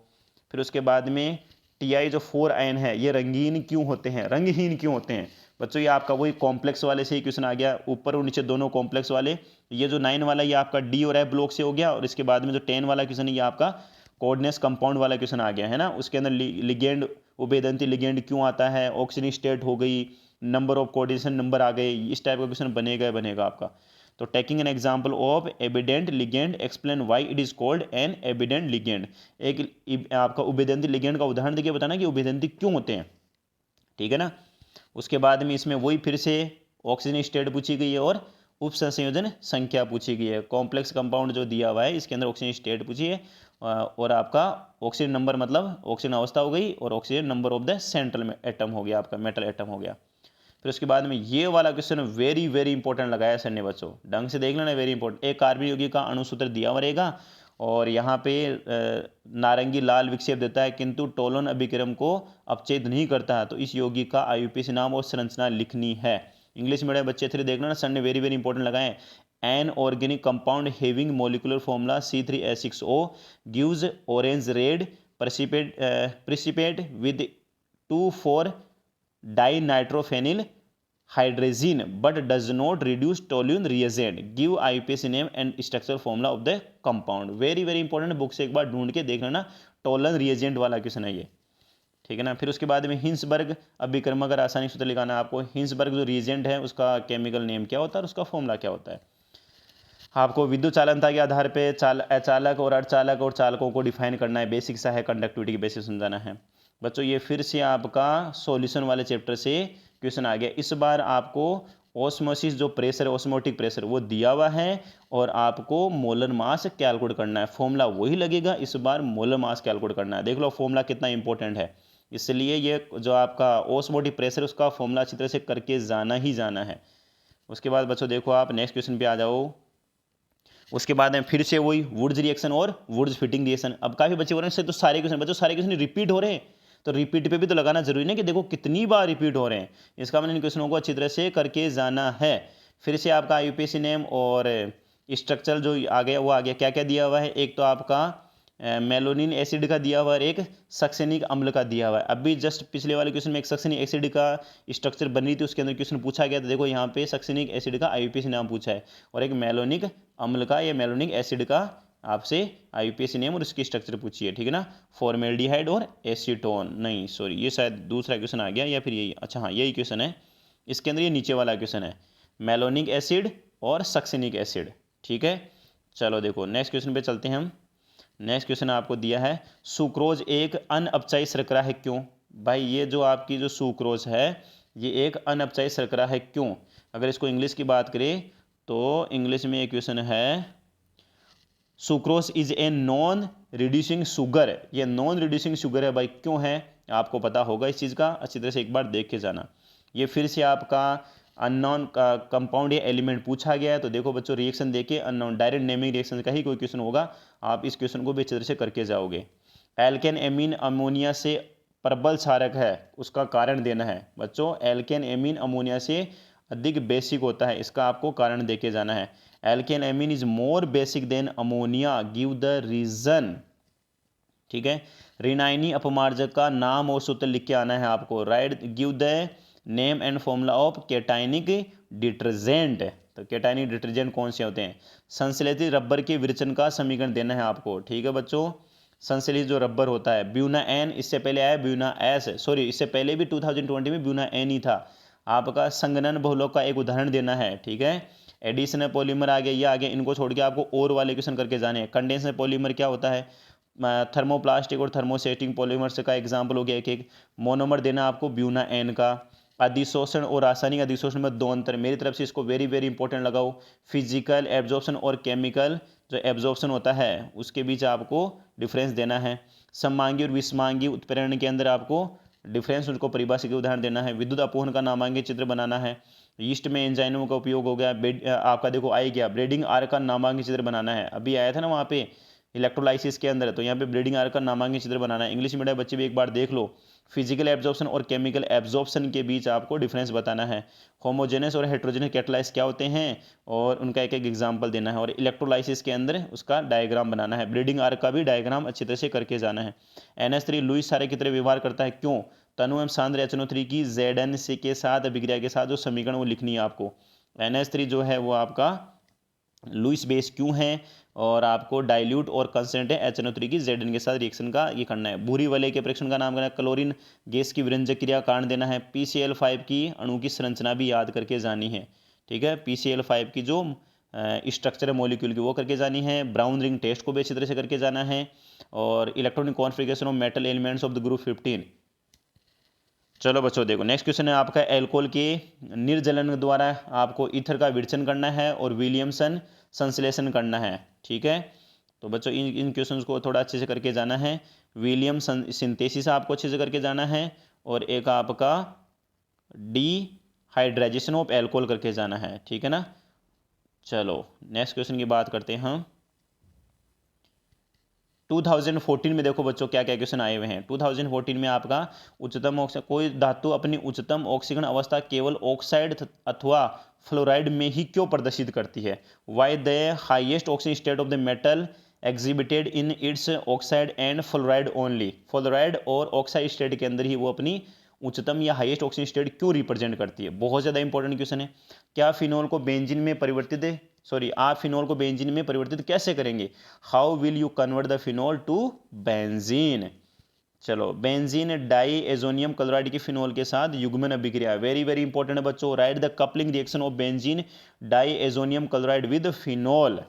फिर उसके बाद में Ti जो 4 आयन है ये रंगीन क्यों होते हैं, रंगहीन क्यों होते हैं बच्चों, ये आपका वही कॉम्प्लेक्स वाले से ही क्वेश्चन आ गया, ऊपर और नीचे दोनों कॉम्प्लेक्स वाले। ये जो 9 वाला ये आपका D और F ब्लॉक से हो गया, और इसके बाद में जो 10 वाला क्वेश्चन है ये आपका कोऑर्डिनेट्स कंपाउंड वाला क्वेश्चन आ गया है ना। उसके अंदर लिगेंड उभयदंती लिगेंड क्यों आता है, ऑक्सीजन स्टेट हो गई, नंबर ऑफ कोऑर्डिनेशन नंबर आ गए, इस टाइप का क्वेश्चन बनेगा आपका। तो taking an example of evident ligand explain why it is called an evident ligand, एक आपका उभयदंती लिगेंड का उदाहरण देके बताना कि उभयदंती क्यों होते हैं, ठीक है ना। उसके बाद में इसमें वही फिर से ऑक्सीजन स्टेट पूछी गई है और उपसंयोजन संख्या पूछी गई है। कॉम्प्लेक्स कंपाउंड जो दिया हुआ है इसके अंदर ऑक्सीजन स्टेट पूछी है और आपका ऑक्सीजन नंबर मतलब ऑक्सीजन अवस्था हो गई और oxygen number of the central atom हो गया, आपका मेटल एटम हो गया। फिर उसके बाद में ये वाला क्वेश्चन वेरी वेरी इंपॉर्टेंट लगाया सर ने बच्चों, ढंग से देख लेना, वेरी इंपॉर्टेंट। एक कार्बन यौगिक का अणुसूत्र दिया हुआ रहेगा और यहाँ पे नारंगी लाल विक्षेप देता है किंतु टोलन अभिक्रम को अपच्छेद नहीं करता है, तो इस यौगिक का IUPAC नाम और संरचना लिखनी है। इंग्लिश मीडियम बच्चे थे देखना ना, सर ने वेरी वेरी इंपॉर्टेंट लगाए। An organic compound having molecular formula C3H6O gives orange red precipitate with 2,4 dinitrophenyl hydrazine but does not reduce Tollens reagent, give IUPAC name and structural formula of the compound. Very very important, book से एक बार ढूंढ के देख लेना, Tollens reagent वाला question है ये, ठीक है ना। फिर उसके बाद में हिंसबर्ग अभिक्रम, अगर आसानी सूत्र लिखाना है आपको, हिंसबर्ग जो रिएजेंट है उसका केमिकल नेम क्या होता है और उसका फॉर्मूला क्या होता है। आपको विद्युत चालनता के आधार पे अचालक और अर्धचालक और चालकों को डिफाइन करना है, बेसिक सा है, कंडक्टिविटी के बेसिस समझाना है बच्चों। ये फिर से आपका सॉल्यूशन वाले चैप्टर से क्वेश्चन आ गया। इस बार आपको ऑस्मोसिस जो प्रेशर है, ऑस्मोटिक प्रेशर वो दिया हुआ है और आपको मोलर मास कैलकुलेट करना है, फॉर्मूला वही लगेगा, इस बार मोलर मास कैलकुलेट करना है। देख लो फॉर्मूला कितना इंपॉर्टेंट है, इसलिए ये जो आपका ऑस्मोटिक प्रेशर उसका फॉर्मूला अच्छी तरह से करके जाना ही जाना है। उसके बाद बच्चों देखो आप नेक्स्ट क्वेश्चन पे आ जाओ। उसके बाद में फिर से वही वुड्स रिएक्शन और वुड्स फिटिंग रिएक्शन। अब काफ़ी बच्चे हो रहे हैं तो सारे क्वेश्चन बच्चों सारे क्वेश्चन रिपीट हो रहे हैं, तो रिपीट पे भी तो लगाना जरूरी नहीं कि देखो कितनी बार रिपीट हो रहे हैं, इसका मतलब इन क्वेश्चनों को अच्छी तरह से करके जाना है। फिर से आपका IUPAC नेम और स्ट्रक्चर जो आ गया वो आ गया, क्या क्या दिया हुआ है, एक तो आपका मेलोनिन एसिड का दिया हुआ है, एक सक्सेनिक अम्ल का दिया हुआ है। अभी जस्ट पिछले वाले क्वेश्चन में एक सक्सेनिक एसिड का स्ट्रक्चर बन रही थी, उसके अंदर क्वेश्चन पूछा गया था, देखो यहाँ पे सक्सेनिक एसिड का IUPAC नाम पूछा है और एक मेलोनिक अम्ल का या मेलोनिक एसिड का आपसे IUPAC नेम और उसकी स्ट्रक्चर पूछी है, ठीक है ना। फॉर्मेल्डिहाइड और एसीटोन, नहीं सॉरी ये शायद दूसरा क्वेश्चन आ गया या फिर यही, अच्छा हाँ यही क्वेश्चन है, इसके अंदर ये नीचे वाला क्वेश्चन है, मेलोनिक एसिड और सक्सेनिक एसिड, ठीक है। चलो देखो नेक्स्ट क्वेश्चन पे चलते हैं हम। नेक्स्ट क्वेश्चन आपको दिया है, सुक्रोज एक अनअपचायी शर्करा है क्यों। भाई ये जो आपकी जो सुक्रोज है ये एक अनअपचायी शर्करा है क्यों। अगर इसको इंग्लिश की बात करें तो इंग्लिश में एक क्वेश्चन है, sucrose is a non reducing sugar, ये नॉन रिड्यूसिंग शुगर है भाई, क्यों है आपको पता होगा इस चीज़ का, अच्छी तरह से एक बार देख के जाना। ये फिर से आपका अननोन का कंपाउंड या एलिमेंट पूछा गया है, तो देखो बच्चों रिएक्शन देखिए, अननोन डायरेक्ट नेमिंग रिएक्शन का ही कोई क्वेश्चन होगा, आप इस क्वेश्चन को भी अच्छी तरह से करके जाओगे। एल्केन एमीन अमोनिया से प्रबल क्षारक है, उसका कारण देना है बच्चों, एल्केन एमीन अमोनिया से अधिक बेसिक होता है, इसका आपको कारण देके जाना है। Alkane amine is more basic than ammonia, give the reason, ठीक है। रिनाइनी अपमार्जक का नाम और सूत्र लिख के आना है आपको, right, give the name and formula of केटाइनिक detergent, तो केटाइनिक डिटर्जेंट कौन से होते हैं। संश्लेषित रबर के विरचन का समीकरण देना है आपको, ठीक है बच्चों। संश्लेषित जो रबर होता है ब्यूना एन, इससे पहले आया ब्यूना एस, सॉरी इससे पहले भी 2020 में ब्यूना एन ही था। आपका संगनन बहुलक का एक उदाहरण देना है, ठीक है। एडिशनल पॉलीमर आ गया, ये आ गया, इनको छोड़ के आपको और वाले क्वेश्चन करके जाने हैं। कंडेंसर पॉलीमर क्या होता है, थर्मोप्लास्टिक और थर्मोसेटिंग पॉलीमर्स का एग्जाम्पल हो गया एक एक। मोनोमर देना आपको ब्यूना एन का। अधिशोषण और रासायनिक अधिशोषण में दो अंतर, मेरी तरफ से इसको वेरी वेरी इंपॉर्टेंट लगाओ। फिजिकल एब्जॉर्प्शन और केमिकल जो एब्जॉर्प्शन होता है उसके बीच आपको डिफरेंस देना है। सममांगी और विषमांगी उत्प्रेरण के अंदर आपको डिफरेंस, उनको परिभाषा के उदाहरण देना है। विद्युत अपवहन का नामांकित चित्र बनाना है। ईस्ट में एंजाइमों का उपयोग हो गया, आपका देखो आई गया ब्रीडिंग आर का नामांकित चित्र बनाना है, अभी आया था ना वहाँ पे इलेक्ट्रोलाइसिस के अंदर, तो यहाँ पे ब्रीडिंग आर का नामांकित चित्र बनाना है। इंग्लिश मीडियम बच्चे भी एक बार देख लो, फिजिकल एब्जॉर्प्शन और केमिकल एब्जॉर्प्शन के बीच आपको डिफरेंस बताना है। होमोजेनस और हेट्रोजेनस कैटालाइज क्या होते हैं और उनका एक एक एग्जांपल देना है, और इलेक्ट्रोलाइसिस के अंदर उसका डायग्राम बनाना है। ब्रीडिंग आर्क का भी डायग्राम अच्छी तरह से करके जाना है। NH3 लुईस सारे की तरह व्यवहार करता है क्यों। तनु एवं सांद्र HNO3 की ZN के साथ अभिक्रिया के साथ जो समीकरण वो लिखनी है आपको। NH3 जो है वो आपका लुईस बेस क्यों है और आपको डाइल्यूट और कंसनट्रेट HNO3 की ZN के साथ रिएक्शन का ये करना है। भूरी वलय के परीक्षण का नाम करना है। क्लोरीन गैस की विरंजक क्रिया कारण देना है। PCl5 की अणु की संरचना भी याद करके जानी है, ठीक है। PCl5 की जो स्ट्रक्चर है मॉलिक्यूल की वो करके जानी है। ब्राउन रिंग टेस्ट को भी अच्छी तरह से करके जाना है। और electronic configuration of metal elements of the group 15, चलो बच्चों देखो नेक्स्ट क्वेश्चन है आपका, एल्कोहल के निर्जलन द्वारा आपको ईथर का विरचन करना है और विलियमसन संश्लेषण करना है। ठीक है, तो बच्चों इन क्वेश्चंस को थोड़ा अच्छे से करके जाना है। विलियम सिंथेसिस आपको अच्छे से करके जाना है और एक आपका डी हाइड्राइजेशन ऑफ एल्कोहल करके जाना है। ठीक है ना। चलो नेक्स्ट क्वेश्चन की बात करते हैं हम। 2014 में देखो बच्चों क्या क्या क्वेश्चन आए हुए हैं। 2014 में आपका उच्चतम ऑक्सीजन, कोई धातु अपनी उच्चतम ऑक्सीकरण अवस्था केवल ऑक्साइड अथवा फ्लोराइड में ही क्यों प्रदर्शित करती है? Why the highest oxygen state of the metal exhibited in its oxide and fluoride only. Fluoride और ऑक्साइड स्टेट के अंदर ही वो अपनी उच्चतम या हाईएस्ट ऑक्सीजन स्टेट क्यों रिप्रेजेंट करती है? बहुत ज़्यादा इंपॉर्टेंट क्वेश्चन है। क्या फिनोल को बेंजीन में परिवर्तित आप फिनोल को बेंजीन में परिवर्तित कैसे करेंगे? How will you convert the phenol to benzene? चलो, बेंजीन डाई एजोनियम क्लोराइड की फिनोल के साथ युग्मन अभिक्रिया, वेरी वेरी इंपॉर्टेंट है बच्चों। Right the coupling reaction of benzene diazonium chloride with phenol.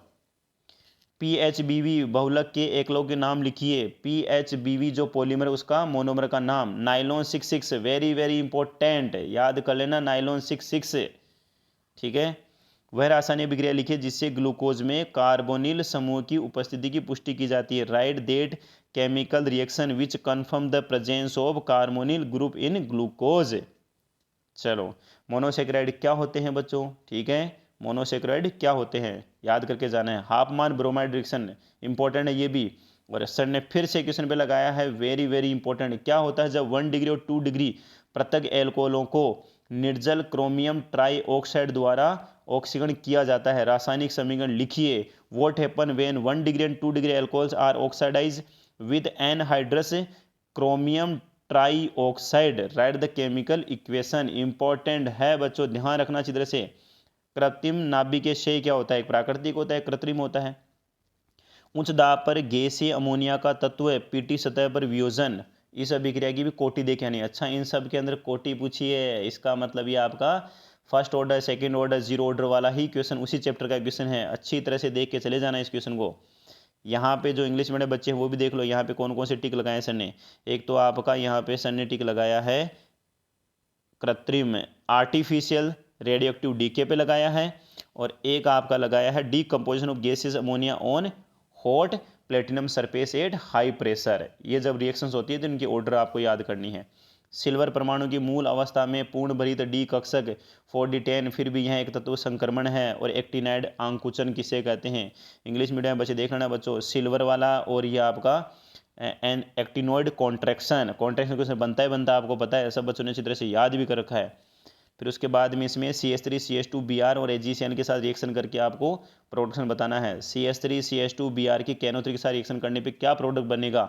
PHBV बहुलक के एकलों के नाम लिखिए। PHBV जो पॉलीमर उसका मोनोमर का नाम, नाइलॉन 66, वेरी वेरी इंपॉर्टेंट, याद कर लेना नाइलॉन 66। ठीक है, वह रासायनिक अभिक्रिया लिखिए जिससे ग्लूकोज में कार्बोनिल समूह की उपस्थिति की पुष्टि की जाती है। Write that chemical reaction which confirm the presence of carbonyl group in glucose. चलो, मोनोसेक्राइड क्या होते हैं बच्चों? ठीक है, मोनोसेक्राइड क्या होते हैं याद करके जाना है। हाफमान ब्रोमाइड रिएक्शन इंपॉर्टेंट है ये भी। और सर ने फिर से क्वेश्चन पे लगाया है, वेरी वेरी इंपॉर्टेंट। क्या होता है जब 1 डिग्री और 2 डिग्री पृथक एल्कोहलों को निर्जल क्रोमियम ट्राई ऑक्साइड द्वारा ऑक्सीकरण किया जाता है? रासायनिक समीकरण लिखिए। What happen when 1 degree and 2 degree alcohols are oxidise with anhydrous chromium trioxide. Write the chemical equation, important है बच्चों, ध्यान रखना अच्छी तरह से। कृत्रिम नाभिकीय क्षय क्या होता है? प्राकृतिक होता है, कृत्रिम होता है। उच्च दाब पर गैसीय अमोनिया का तत्व पीटी सतह पर वियोजन, इस अभिक्रिया की भी कोटि देखे नहीं। अच्छा, इन सब के अंदर कोटि पूछी है, इसका मतलब ये आपका first order, second order, zero order वाला ही क्वेश्चन, उसी चैप्टर का क्वेश्चन है। अच्छी तरह से देख के चले जाना इस क्वेश्चन को। यहाँ पे जो इंग्लिश मीडियम बच्चे हैं वो भी देख लो, यहाँ पे कौन कौन से टिक लगाए सर ने। एक तो आपका यहाँ पे सर ने टिक लगाया है कृत्रिम आर्टिफिशियल रेडियो एक्टिव डीके पे लगाया है, और एक आपका लगाया है decomposition of gases ammonia on hot platinum surface at high pressure. ये जब रिएक्शंस होती है तो इनकी ऑर्डर आपको याद करनी है। सिल्वर परमाणु की मूल अवस्था में पूर्ण भरित डी कक्षक 4d10, फिर भी यह एक तत्व संक्रमण है। और एक्टिनाइड आंकुचन किसे कहते हैं? इंग्लिश मीडियम बच्चे देख लेना बच्चों, सिल्वर वाला और ये आपका एन एक्टिनोइड कॉन्ट्रैक्शन क्वेश्चन बनता है आपको पता है, सब बच्चों ने अच्छी तरह से याद भी कर रखा है। फिर उसके बाद में इसमें CH3 CH2 Br और AgCN के साथ रिएक्शन करके आपको प्रोडक्शन बताना है। CH3 CH2 Br की KNO3 के साथ रिएक्शन करने पे क्या प्रोडक्ट बनेगा?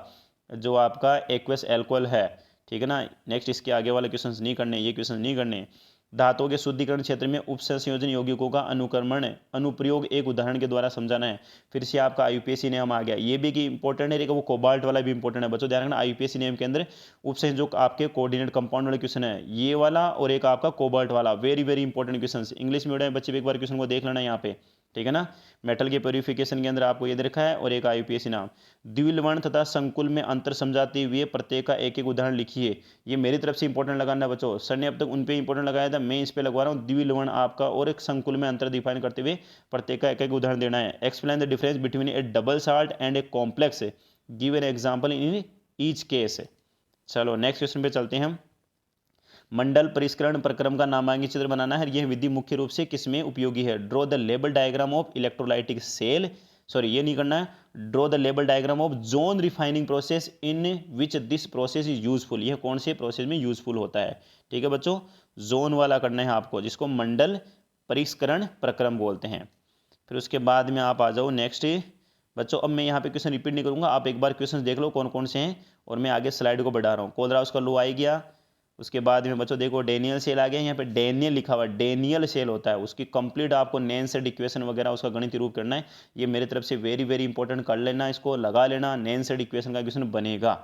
जो आपका एक्वस एल्कोहल है। ठीक है ना। नेक्स्ट इसके आगे वाले क्वेश्चंस नहीं करने, ये क्वेश्चन नहीं करने। धातुओं के शुद्धिकरण क्षेत्र में उपसंयोजन यौगिकों का अनुक्रमण अनुप्रयोग एक उदाहरण के द्वारा समझाना है। फिर से आपका IUPAC नियम आ गया, ये भी कि इंपॉर्टेंट है, वो कोबाल्ट वाला भी इंपॉर्टेंट है बच्चों, ध्यान रखना। IUPAC नियम के अंदर उपसंयोजक आपके कोऑर्डिनेट कंपाउंड वाले क्वेश्चन है, ये वाला और एक आपका कोबाल्ट वाला, very very important question. English medium बच्चे एक बार क्वेश्चन को देख लेना यहाँ पे। ठीक है ना। मेटल के प्योरिफिकेशन के अंदर आपको ये दे रखा है, और एक IUPAC नाम। द्विलवण तथा संकुल में अंतर समझाते हुए प्रत्येक का एक एक उदाहरण लिखिए। ये मेरी तरफ से इंपॉर्टेंट लगाना बच्चों, सर ने अब तक उन पे इंपॉर्टेंट लगाया था, मैं इस पे लगवा रहा हूँ द्विलवण आपका, और एक संकुल में अंतर डिफाइन करते हुए प्रत्येक का एक एक उदाहरण देना है। Explain the difference between A double salt and a complex, give an example in each case. चलो नेक्स्ट क्वेश्चन पे चलते हैं हम। मंडल परिष्करण प्रक्रम का नामांकित चित्र बनाना है। यह विधि मुख्य रूप से किसमें उपयोगी है? Draw the label diagram of electrolytic cell, sorry ये नहीं करना है। Draw the label diagram of zone refining process in which this process is useful, यह कौन से प्रोसेस में यूजफुल होता है? ठीक है बच्चों, जोन वाला करना है आपको, जिसको मंडल परिष्करण प्रक्रम बोलते हैं। फिर उसके बाद में आप आ जाओ नेक्स्ट बच्चों। अब मैं यहाँ पे क्वेश्चन रिपीट नहीं करूँगा, आप एक बार क्वेश्चन देख लो कौन कौन से हैं, और मैं आगे स्लाइड को बढ़ा रहा हूँ। कोलराउस का लॉ आ गया। उसके बाद में बच्चों देखो डेनियल सेल आ गया, यहाँ पे डेनियल लिखा हुआ है, डेनियल सेल होता है, उसकी कंप्लीट आपको नैनसेड इक्वेशन वगैरह उसका गणितीय रूप करना है। ये मेरी तरफ से वेरी वेरी इंपॉर्टेंट कर लेना, इसको लगा लेना, नैनसेड इक्वेशन का क्वेश्चन बनेगा।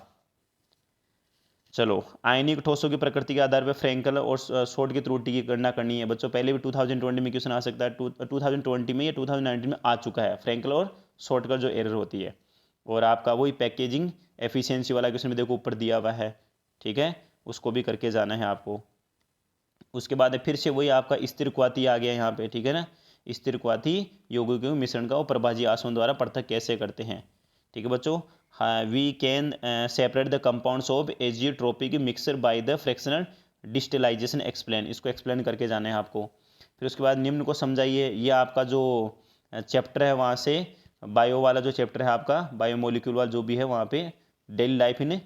चलो, आयनिक ठोसों की प्रकृति के आधार पर फ्रैंकल और शॉर्ट की त्रुटि की गणना करनी है बच्चों। पहले भी 2020 में क्वेश्चन आ सकता है, 2020 में या 2019 में आ चुका है, फ्रैंकल और शॉर्ट का जो एरर होती है। और आपका वही पैकेजिंग एफिशिएंसी वाला क्वेश्चन भी देखो ऊपर दिया हुआ है। ठीक है, उसको भी करके जाना है आपको। उसके बाद फिर से वही आपका स्थिरक्वाती आ गया यहाँ पे, ठीक है ना। स्थिरक्वाती यौगिकों के मिश्रण का वो प्रभाजी आसवन द्वारा पृथक कैसे करते हैं, ठीक है बच्चों। हाँ, we can separate the compounds of azeotropic mixer by the fractional distillization explain, इसको एक्सप्लेन करके जाना है आपको। फिर उसके बाद निम्न को समझाइए, ये आपका जो चैप्टर है वहाँ से बायो वाला जो चैप्टर है आपका, बायोमोलिक्यूल वाला जो भी है वहाँ पे daily life in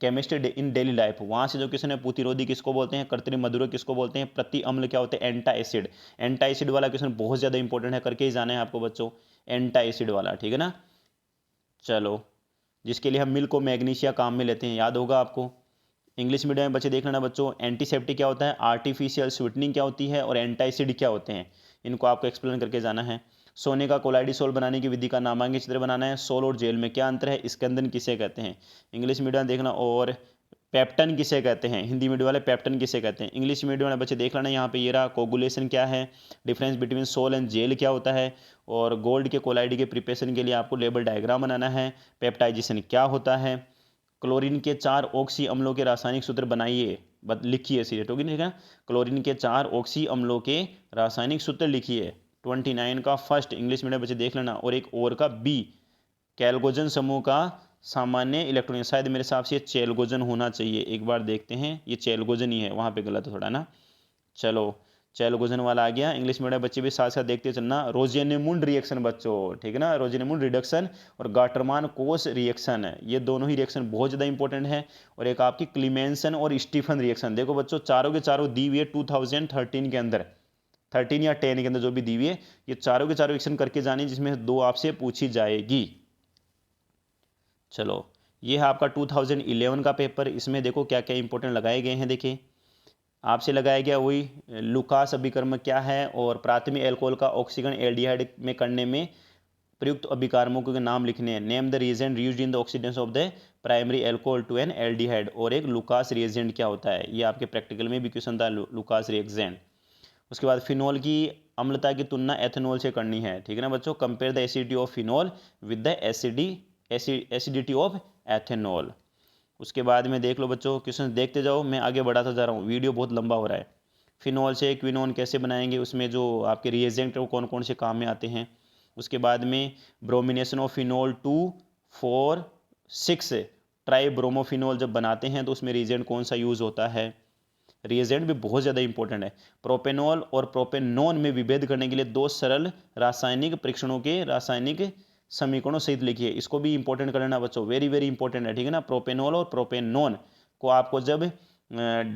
chemistry in daily life, वहाँ से जो किसी ने प्रतिरोधी किसको बोलते हैं, कृत्रिम मधुरक किसको बोलते हैं, प्रति अम्ल क्या होते हैं, एंटा एसिड। एंटा एसिड वाला क्वेश्चन बहुत ज़्यादा इंपॉर्टेंट है, करके ही जाना है आपको बच्चों, एंटा एसिड वाला, ठीक है ना। चलो, जिसके लिए हम मिल्क और मैग्नीशिया काम में लेते हैं, याद होगा आपको। इंग्लिश मीडियम में बच्चे देख लेना बच्चों, एंटीसेप्टिक क्या होता है, आर्टिफिशियल स्वीटनिंग क्या होती है, और एंटाइसिड क्या होते हैं, इनको आपको एक्सप्लेन करके जाना है। सोने का कोलाइडिसोल बनाने की विधि का नामांकित चित्र बनाना है। सोल और जेल में क्या अंतर है, स्कंदन किसे कहते हैं, इंग्लिश मीडियम देखना। और पेप्टन किसे कहते हैं, हिंदी मीडियम वाले पेप्टन किसे कहते हैं, इंग्लिश मीडियम वाले बच्चे देख लेना। यहाँ पे ये रहा, कोगुलेशन क्या है, difference between sol and gel क्या होता है, और गोल्ड के कोलाइड के प्रिपरेशन के लिए आपको लेबल डायग्राम बनाना है। पेप्टाइजेशन क्या होता है, क्लोरीन के 4 ऑक्सी अम्लों के रासायनिक सूत्र बनाइए, लिखिए सीधे, ठीक है। क्लोरीन के 4 ऑक्सी अम्लों के रासायनिक सूत्र लिखिए। 29 का फर्स्ट इंग्लिश मीडियम बच्चे देख लेना। और एक और का बी, कैल्गोजन समूह का सामान्य इलेक्ट्रॉन, शायद मेरे हिसाब से ये चेल्गोजन होना चाहिए, एक बार देखते हैं, ये चेल्गोजन ही है, वहाँ पे गलत है थोड़ा ना। चलो, चेल्गोजन वाला आ गया। इंग्लिश मीडियम बच्चे भी साथ साथ देखते चलना। रोजेनेमुंड रिएक्शन बच्चों, ठीक है ना, रोजेनेमुंड रिडक्शन और गाटरमान कोस रिएक्शन है, ये दोनों ही रिएक्शन बहुत ज़्यादा इंपॉर्टेंट है। और एक आपकी क्लीमेंसन और स्टीफन रिएक्शन, देखो बच्चों चारों के चारों दी हुई है 2013 के अंदर, 13 या 10 के अंदर जो भी दी हुई है, ये चारों के चारों रिएक्शन करके जानी, जिसमें 2 आपसे पूछी जाएगी। चलो, ये है आपका 2011 का पेपर, इसमें देखो क्या क्या इंपॉर्टेंट लगाए गए हैं। देखिए, आपसे लगाया गया वही लुकास अभिकर्मक क्या है, और प्राथमिक एल्कोहल का ऑक्सीजन एल्डिहाइड में करने में प्रयुक्त अभिकारकों के नाम लिखने हैं। Name the reagent used in the oxidation of the primary alcohol to an aldehyde. और एक लुकास रिएजेंट क्या होता है, ये आपके प्रैक्टिकल में भी क्वेश्चन था, लुकास रिएजेंट। उसके बाद फिनॉल की अम्लता की तुलना एथेनॉल से करनी है, ठीक है ना बच्चों। Compare the acidity of phenol with the acidity of ethanol. उसके बाद में देख लो बच्चों, क्वेश्चन देखते जाओ, मैं आगे बढ़ाता जा रहा हूँ, वीडियो बहुत लंबा हो रहा है। फिनॉल से क्विनोन कैसे बनाएंगे, उसमें जो आपके रिएजेंट है वो कौन कौन से काम में आते हैं। उसके बाद में bromination of phenol 2,4,6 try bromophenol जब बनाते हैं तो उसमें रिएजेंट कौन सा यूज़ होता है। रिएजेंट भी बहुत ज़्यादा इंपॉर्टेंट है। प्रोपेनॉल और प्रोपेनोन में विभेद करने के लिए 2 सरल रासायनिक परीक्षणों के रासायनिक समीकरणों सहित लिखिए, इसको भी इंपॉर्टेंट कर लेना बच्चों, वेरी वेरी इंपॉर्टेंट है, ठीक है ना। प्रोपेनॉल और प्रोपेनोन को आपको जब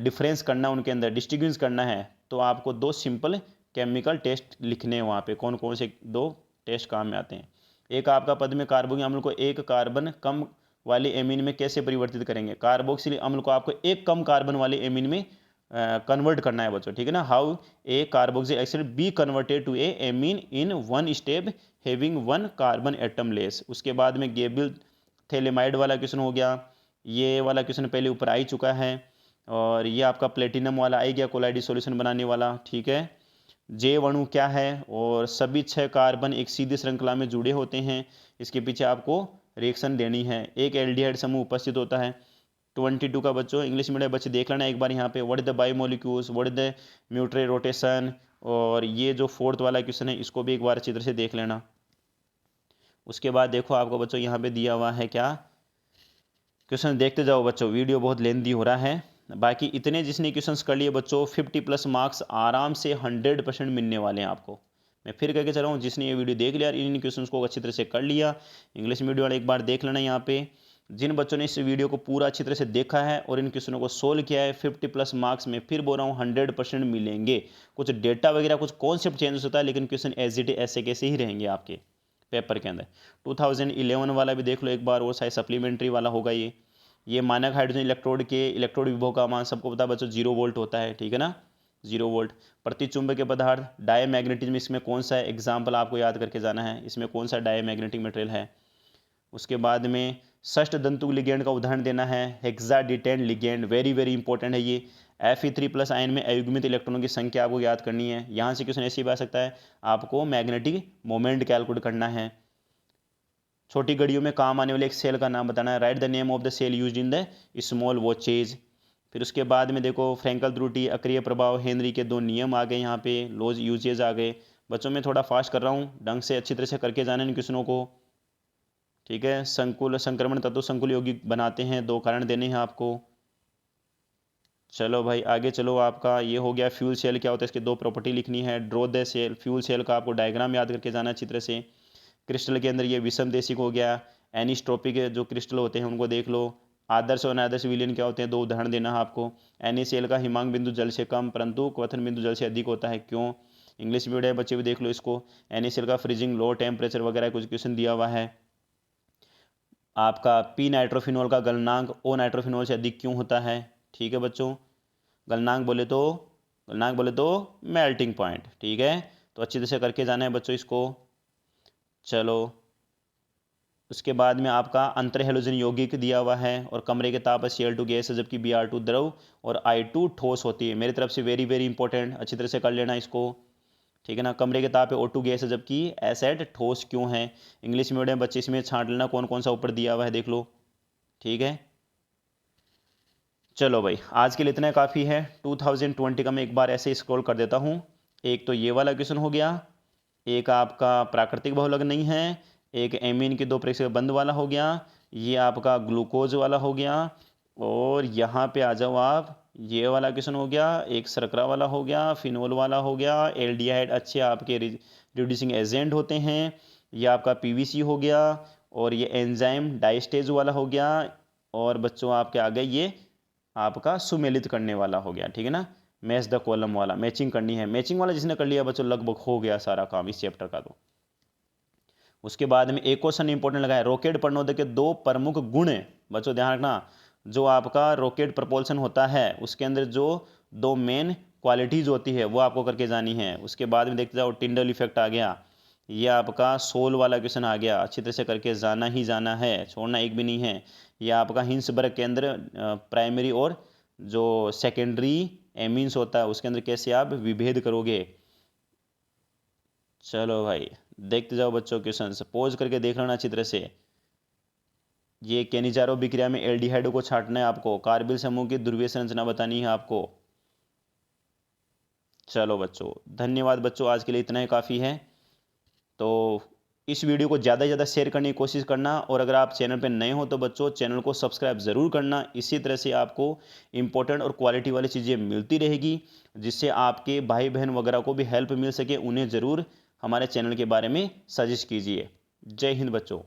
डिफरेंस करना, उनके अंदर डिस्टिंग्विश करना है, तो आपको 2 सिंपल केमिकल टेस्ट लिखने हैं वहाँ पे, कौन कौन से 2 टेस्ट काम में आते हैं। एक आपका पद में कार्बोक्सिलिक अम्ल को एक कार्बन कम वाले एमीन में कैसे परिवर्तित करेंगे, कार्बोक्सिलिक अम्ल को आपको एक कम कार्बन वाले एमीन में कन्वर्ट करना है बच्चों, ठीक है ना। How a carboxylic acid be converted to a amine in 1 step having 1 carbon atom less. उसके बाद में गेबिल थैलेमाइड वाला क्वेश्चन हो गया, ये वाला क्वेश्चन पहले ऊपर आ ही चुका है। और ये आपका प्लेटिनम वाला आ गया, कोलाइडी सॉल्यूशन बनाने वाला, ठीक है। जे अणु क्या है, और सभी 6 कार्बन एक सीधी श्रृंखला में जुड़े होते हैं, इसके पीछे आपको रिएक्शन देनी है। एक एल्डिहाइड समूह उपस्थित होता है। 22 का बच्चों इंग्लिश मीडियम बच्चे देख लेना एक बार यहाँ पे, what is the biomolecules, what is the mutarotation. और ये जो 4th वाला क्वेश्चन है, इसको भी एक बार अच्छी तरह से देख लेना। उसके बाद देखो आपको बच्चों यहाँ पे दिया हुआ है क्या, क्वेश्चन देखते जाओ बच्चों, वीडियो बहुत लेंथी हो रहा है। बाकी इतने जिसने क्वेश्चंस कर लिए बच्चों, 50+ मार्क्स आराम से 100% मिलने वाले हैं आपको। मैं फिर कह के चल रहा हूँ, जिसने ये वीडियो देख लिया, इन क्वेश्चंस को अच्छी तरह से कर लिया, इंग्लिश मीडियम वाला एक बार देख लेना यहाँ पे। जिन बच्चों ने इस वीडियो को पूरा अच्छी तरह से देखा है और इन क्वेश्चनों को सोल्व किया है, 50+ मार्क्स में फिर बोल रहा हूँ 100% मिलेंगे। कुछ डेटा वगैरह कुछ कॉन्सेप्ट चेंज होता है, लेकिन क्वेश्चन एज इट ऐसे कैसे ही रहेंगे आपके पेपर के अंदर। 2011 वाला भी देख लो एक बार, वो शायद सप्लीमेंट्री वाला होगा ये मानक हाइड्रोजन इलेक्ट्रोड के इलेक्ट्रोड विभव का मान सबको पता है बच्चों, 0 वोल्ट होता है, ठीक है ना, 0 वोल्ट। प्रतिचुंबकीय पदार्थ डायमैग्नेटिज्म, इसमें कौन सा एग्जाम्पल आपको याद करके जाना है, इसमें कौन सा डायमैग्नेटिक मटेरियल है। उसके बाद में षष्ठ दंतु लिगेंड का उदाहरण देना है, हेक्साडिटेन लिगेंड, वेरी वेरी इंपॉर्टेंट है ये। Fe3+ आयन में अयुग्मित इलेक्ट्रॉनों की संख्या आपको याद करनी है। यहाँ से क्वेश्चन ऐसे ही आ सकता है, आपको मैग्नेटिक मोमेंट कैलकुलेट करना है। छोटी घड़ियों में काम आने वाले एक सेल का नाम बताना है, write the name of the cell used in the small watches. फिर उसके बाद में देखो फ्रैंकल त्रुटि, अक्रिय प्रभाव, हेनरी के 2 नियम आ गए, यहाँ पे लॉज यूजेज आ गए। बच्चों मैं थोड़ा फास्ट कर रहा हूँ, ढंग से अच्छी तरह से करके जाना इन क्वेश्चनों को, ठीक है। संकुल संक्रमण तत्व संकुल यौगिक बनाते हैं, 2 कारण देने हैं आपको। चलो भाई आगे चलो, आपका ये हो गया फ्यूल सेल क्या होता है, इसकी 2 प्रॉपर्टी लिखनी है। Draw the cell, fuel cell का आपको डायग्राम याद करके जाना अच्छी तरह से। क्रिस्टल के अंदर ये विषम देशिक हो गया। एनिस्ट्रोपिक जो क्रिस्टल होते हैं उनको देख लो। आदर्श और अनादर्श विलयन क्या होते हैं, 2 उदाहरण देना है आपको। NaCl का हिमांक बिंदु जल से कम परंतु क्वथन बिंदु जल से अधिक होता है, क्यों? इंग्लिश मीडियम बच्चे भी देख लो इसको। NaCl का फ्रीजिंग, लो टेम्परेचर वगैरह कुछ क्वेश्चन दिया हुआ है। आपका पी नाइट्रोफिनॉल का गलनांक ओ नाइट्रोफिनॉल से अधिक क्यों होता है, ठीक है बच्चों। गलनांक बोले तो मेल्टिंग पॉइंट, ठीक है। तो अच्छी तरह से करके जाना है बच्चों इसको। चलो उसके बाद में आपका अंतर हैलोजन यौगिक दिया हुआ है, और कमरे के ताप पर Cl2 गैस है जबकि Br2 द्रव और I2 ठोस होती है। मेरी तरफ से वेरी वेरी इंपॉर्टेंट, अच्छी तरह से कर लेना इसको, ठीक है ना। कमरे के ताप पे O2 गैस है जबकि एसिड ठोस क्यों है। इंग्लिश मीडियम बच्चे इसमें छांट लेना कौन कौन सा ऊपर दिया हुआ है देख लो, ठीक है। चलो भाई आज के लिए इतना काफ़ी है। 2020 का मैं एक बार ऐसे स्क्रॉल कर देता हूँ। एक तो ये वाला क्वेश्चन हो गया, एक आपका प्राकृतिक बहुलक नहीं है, एक एमीन के 2 प्रेक्षक बंद वाला हो गया, ये आपका ग्लूकोज वाला हो गया, और यहाँ पे आ जाओ आप, ये वाला क्वेश्चन हो गया, एक शर्करा वाला हो गया, फिनोल वाला हो गया। एल्डिहाइड अच्छे आपके रिड्यूसिंग एजेंट होते हैं, ये आपका PVC हो गया, और ये एंजाइम डाइस्टेज वाला हो गया, और बच्चों आपके आ गए ये आपका सुमेलित करने वाला हो गया, ठीक है ना। मैच द कॉलम वाला, मैचिंग करनी है, मैचिंग वाला जिसने कर लिया बच्चों लगभग हो गया सारा काम इस चैप्टर का। तो उसके बाद में एक क्वेश्चन इंपॉर्टेंट लगा है, रॉकेट प्रणोदक के 2 प्रमुख गुण हैं बच्चों, ध्यान रखना। जो आपका रॉकेट प्रपोल्सन होता है उसके अंदर जो 2 मेन क्वालिटीज होती है वो आपको करके जानी है। उसके बाद में देखते जाओ, टिंडल इफेक्ट आ गया, ये आपका सोल वाला क्वेश्चन आ गया, अच्छी तरह से करके जाना ही जाना है, छोड़ना एक भी नहीं है। ये आपका हिंसबर्ग के अंदर प्राइमरी और जो सेकेंडरी एमीन्स होता है उसके अंदर कैसे आप विभेद करोगे। चलो भाई देखते जाओ बच्चों क्वेश्चन, पोज करके देख लेना अच्छी तरह से। ये केनिजारो विक्रिया में एल्डिहाइड को छांटना है आपको, कार्बिल समूह की ध्रुवीय संरचना बतानी है आपको। चलो बच्चों धन्यवाद बच्चों, आज के लिए इतना ही काफ़ी है। तो इस वीडियो को ज़्यादा से ज़्यादा शेयर करने की कोशिश करना, और अगर आप चैनल पर नए हो तो बच्चों चैनल को सब्सक्राइब ज़रूर करना। इसी तरह से आपको इंपॉर्टेंट और क्वालिटी वाली चीज़ें मिलती रहेगी, जिससे आपके भाई बहन वगैरह को भी हेल्प मिल सके। उन्हें ज़रूर हमारे चैनल के बारे में सजेस्ट कीजिए। जय हिंद बच्चों।